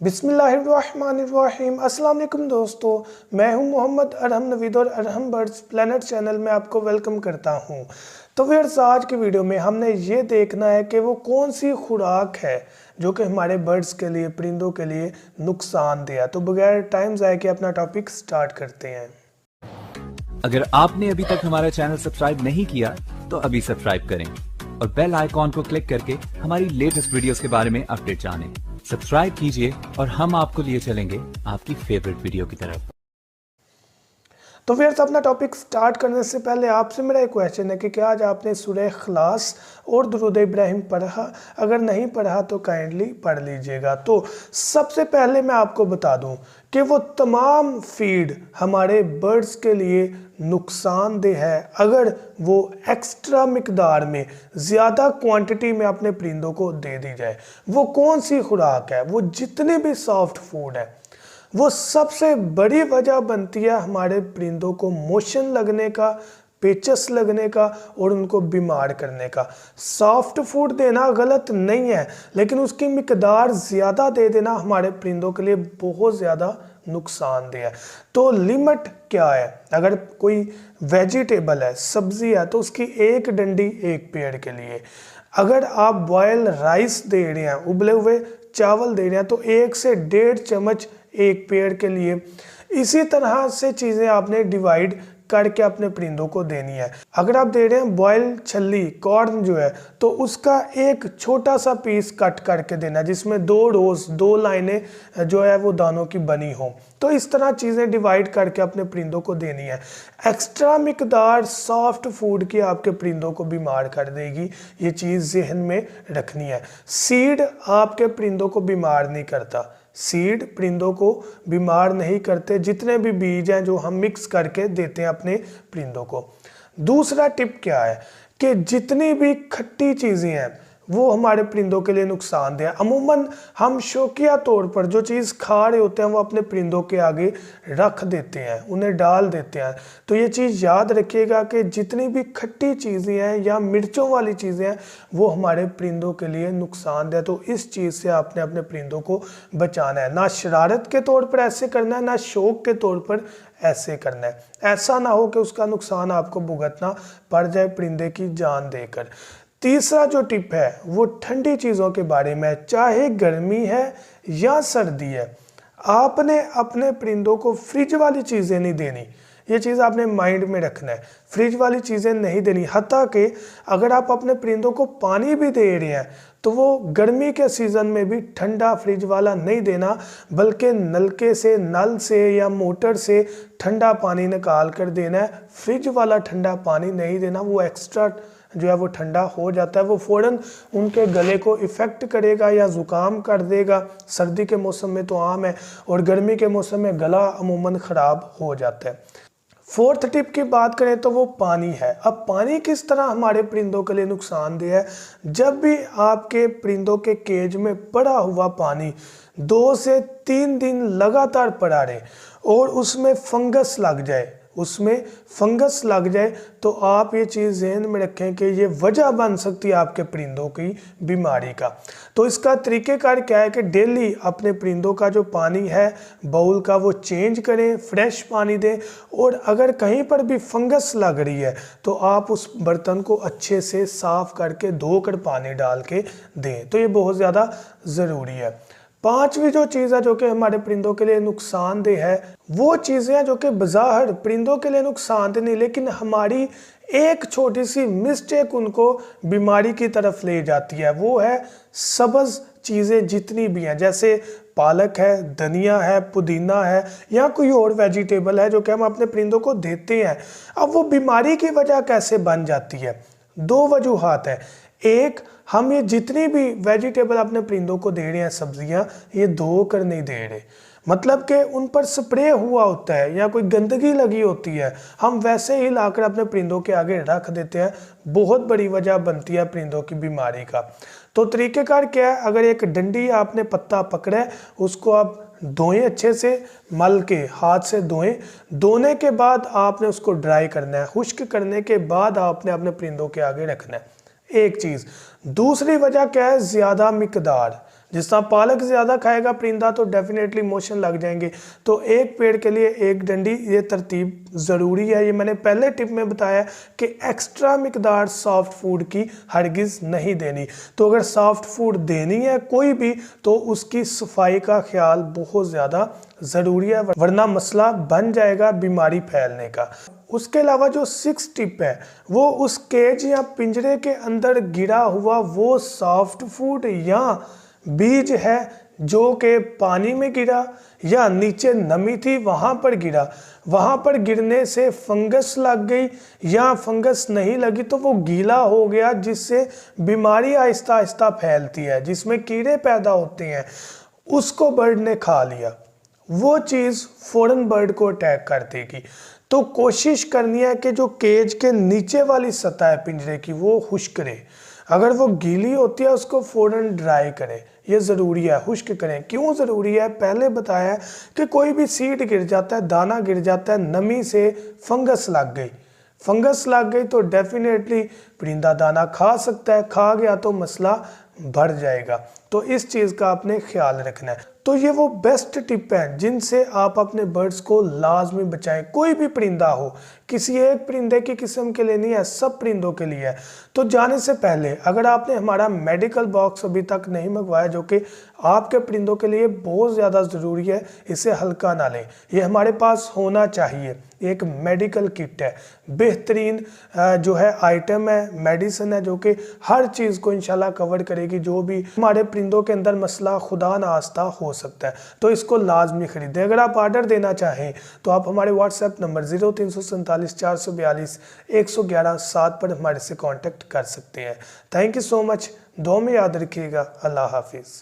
बिस्मिल्लाहिर्रहमानिर्रहीम। अस्सलाम वालेकुम दोस्तों, मैं हूं मोहम्मद अरहम नवीद और अरहम बर्ड्स प्लैनेट चैनल में आपको वेलकम करता हूं। तो व्यूअर्स, आज की वीडियो में हमने ये देखना है कि वो कौन सी खुराक है जो कि हमारे बर्ड्स के लिए, परिंदों के लिए नुकसानदेह है। तो बगैर टाइम ज़ाया के अपना टॉपिक स्टार्ट करते हैं। अगर आपने अभी तक हमारा चैनल सब्सक्राइब नहीं किया तो अभी सब्सक्राइब करें और बेल आइकॉन को क्लिक करके हमारी लेटेस्ट वीडियोस के बारे में अपडेट जानें। सब्सक्राइब कीजिए और हम आपको लिए चलेंगे आपकी फेवरेट वीडियो की तरफ। तो फिर अपना टॉपिक स्टार्ट करने से पहले आपसे मेरा एक क्वेश्चन है कि क्या आज आपने सूरह इखलास और दुरूद इब्राहिम पढ़ा? अगर नहीं पढ़ा तो काइंडली पढ़ लीजिएगा। तो सबसे पहले मैं आपको बता दूं कि वो तमाम फीड हमारे बर्ड्स के लिए नुकसानदेह है अगर वो एक्स्ट्रा मिकदार में, ज़्यादा क्वांटिटी में अपने परिंदों को दे दी जाए। वो कौन सी खुराक है? वो जितने भी सॉफ्ट फूड है, वो सबसे बड़ी वजह बनती है हमारे परिंदों को मोशन लगने का, पेचस लगने का और उनको बीमार करने का। सॉफ्ट फूड देना गलत नहीं है, लेकिन उसकी मिकदार ज़्यादा दे देना हमारे परिंदों के लिए बहुत ज़्यादा नुकसानदेह है। तो लिमिट क्या है? अगर कोई वेजिटेबल है, सब्जी है, तो उसकी एक डंडी एक पेड़ के लिए। अगर आप बॉयल राइस दे रहे हैं, उबले हुए चावल दे रहे हैं, तो 1 से 1.5 चम्मच एक पेड़ के लिए। इसी तरह से चीज़ें आपने डिवाइड करके अपने परिंदों को देनी है। अगर आप दे रहे हैं बॉयल छल्ली, कॉर्न जो है, तो उसका एक छोटा सा पीस कट करके देना, जिसमें 2 रोज, 2 लाइनें जो है वो दानों की बनी हो। तो इस तरह चीज़ें डिवाइड करके अपने परिंदों को देनी है। एक्स्ट्रा मिकदार सॉफ्ट फूड की आपके परिंदों को बीमार कर देगी, ये चीज़ जहन में रखनी है। सीड आपके परिंदों को बीमार नहीं करता, सीड परिंदों को बीमार नहीं करते, जितने भी बीज हैं जो हम मिक्स करके देते हैं अपने परिंदों को। दूसरा टिप क्या है कि जितनी भी खट्टी चीज़ें हैं वो हमारे परिंदों के लिए नुकसानदेह है। अमूमन हम शौकिया तौर पर जो चीज़ खा रहे होते हैं वो अपने परिंदों के आगे रख देते हैं, उन्हें डाल देते हैं। तो ये चीज़ याद रखिएगा कि जितनी भी खट्टी चीज़ें हैं या मिर्चों वाली चीज़ें हैं वो हमारे परिंदों के लिए नुकसानदेह है। तो इस चीज़ से आपने अपने परिंदों को बचाना है। ना शरारत के तौर पर ऐसे करना है, ना शौक के तौर पर ऐसे करना है। ऐसा ना हो कि उसका नुकसान आपको भुगतना पड़ जाए परिंदे की जान देकर। तीसरा जो टिप है वो ठंडी चीज़ों के बारे में, चाहे गर्मी है या सर्दी है, आपने अपने परिंदों को फ्रिज वाली चीज़ें नहीं देनी। ये चीज़ आपने माइंड में रखना है, फ्रिज वाली चीज़ें नहीं देनी। हत्ता कि अगर आप अपने परिंदों को पानी भी दे रहे हैं तो वो गर्मी के सीज़न में भी ठंडा फ्रिज वाला नहीं देना, बल्कि नलके से, नल से या मोटर से ठंडा पानी निकाल कर देना है। फ्रिज वाला ठंडा पानी नहीं देना, वो एक्स्ट्रा जो है वो ठंडा हो जाता है, वो फ़ौरन उनके गले को इफ़ेक्ट करेगा या ज़ुकाम कर देगा। सर्दी के मौसम में तो आम है, और गर्मी के मौसम में गला अमूमन ख़राब हो जाता है। फोर्थ टिप की बात करें तो वो पानी है। अब पानी किस तरह हमारे परिंदों के लिए नुकसानदेह है? जब भी आपके परिंदों के केज में पड़ा हुआ पानी 2 से 3 दिन लगातार पड़ा रहे और उसमें फंगस लग जाए तो आप ये चीज़ ज़हन में रखें कि ये वजह बन सकती है आपके परिंदों की बीमारी का। तो इसका तरीक़ेकार क्या है कि डेली अपने परिंदों का जो पानी है बाउल का वो चेंज करें, फ्रेश पानी दें, और अगर कहीं पर भी फंगस लग रही है तो आप उस बर्तन को अच्छे से साफ़ करके धोकर पानी डाल के दें। तो ये बहुत ज़्यादा ज़रूरी है। पांचवी जो चीज़ है जो कि हमारे परिंदों के लिए नुकसानदेह है, वो चीज़ें हैं जो कि बज़ाहिर परिंदों के लिए नुकसानदेह नहीं, लेकिन हमारी एक छोटी सी मिस्टेक उनको बीमारी की तरफ ले जाती है। वो है सब्ज़ चीज़ें जितनी भी हैं, जैसे पालक है, धनिया है, पुदीना है, या कोई और वेजिटेबल है जो कि हम अपने परिंदों को देते हैं। अब वो बीमारी की वजह कैसे बन जाती है? 2 वजूहात है। एक, हम ये जितनी भी वेजिटेबल अपने परिंदों को दे रहे हैं, सब्जियां, ये धो कर नहीं दे रहे, मतलब कि उन पर स्प्रे हुआ होता है या कोई गंदगी लगी होती है, हम वैसे ही लाकर अपने परिंदों के आगे रख देते हैं। बहुत बड़ी वजह बनती है परिंदों की बीमारी का। तो तरीक़ेकार क्या है? अगर एक डंडी आपने पत्ता पकड़ा है, उसको आप धोएं, अच्छे से मल के हाथ से धोएं। धोने के बाद आपने उसको ड्राई करना है, खुश्क करने के बाद आपने अपने परिंदों के आगे रखना है। एक चीज़। दूसरी वजह क्या है? ज़्यादा मिकदार। जिस तरह पालक ज़्यादा खाएगा परिंदा तो डेफिनेटली मोशन लग जाएंगे। तो एक पेड़ के लिए एक डंडी, ये तरतीब ज़रूरी है। ये मैंने पहले टिप में बताया कि एक्स्ट्रा मिकदार सॉफ्ट फूड की हरगिज़ नहीं देनी। तो अगर सॉफ्ट फूड देनी है कोई भी तो उसकी सफाई का ख्याल बहुत ज़्यादा ज़रूरी है, वरना मसला बन जाएगा बीमारी फैलने का। उसके अलावा जो 6 टिप है वो उस केज या पिंजरे के अंदर गिरा हुआ वो सॉफ्ट फूड या बीज है जो कि पानी में गिरा या नीचे नमी थी वहाँ पर गिरा, वहाँ पर गिरने से फंगस लग गई या फंगस नहीं लगी तो वो गीला हो गया, जिससे बीमारी आहिस्ता आहिस्ता फैलती है, जिसमें कीड़े पैदा होते हैं। उसको बर्ड ने खा लिया, वो चीज़ फ़ौरन बर्ड को अटैक कर देगी। तो कोशिश करनी है कि जो केज के नीचे वाली सतह है पिंजरे की वो खुश्क रहे। अगर वो गीली होती है उसको फ़ौरन ड्राई करें, ये ज़रूरी है, खुश्क करें। क्यों ज़रूरी है? पहले बताया कि कोई भी सीड गिर जाता है, दाना गिर जाता है, नमी से फंगस लग गई, फंगस लग गई तो डेफिनेटली परिंदा दाना खा सकता है, खा गया तो मसला बढ़ जाएगा। तो इस चीज़ का आपने ख्याल रखना है। तो ये वो बेस्ट टिप है जिनसे आप अपने बर्ड्स को लाजमी बचाएं। कोई भी परिंदा हो, किसी एक परिंदे की किस्म के लिए नहीं है, सब परिंदों के लिए है। तो जाने से पहले अगर आपने हमारा मेडिकल बॉक्स अभी तक नहीं मंगवाया, जो कि आपके परिंदों के लिए बहुत ज़्यादा ज़रूरी है, इसे हल्का ना लें, ये हमारे पास होना चाहिए। एक मेडिकल किट है, बेहतरीन जो है आइटम है, मेडिसिन है, जो कि हर चीज़ को इंशाल्लाह कवर करेगी, जो भी हमारे परिंदों के अंदर मसला खुदा ना आस्ता हो सकता है। तो इसको लाजमी खरीदें। अगर आप ऑर्डर देना चाहें तो आप हमारे व्हाट्सएप नंबर 0347 442 111 7 पर हमारे से कांटेक्ट कर सकते हैं। Thank you so much. दुआ में याद रखिएगा। अल्लाह हाफिज़।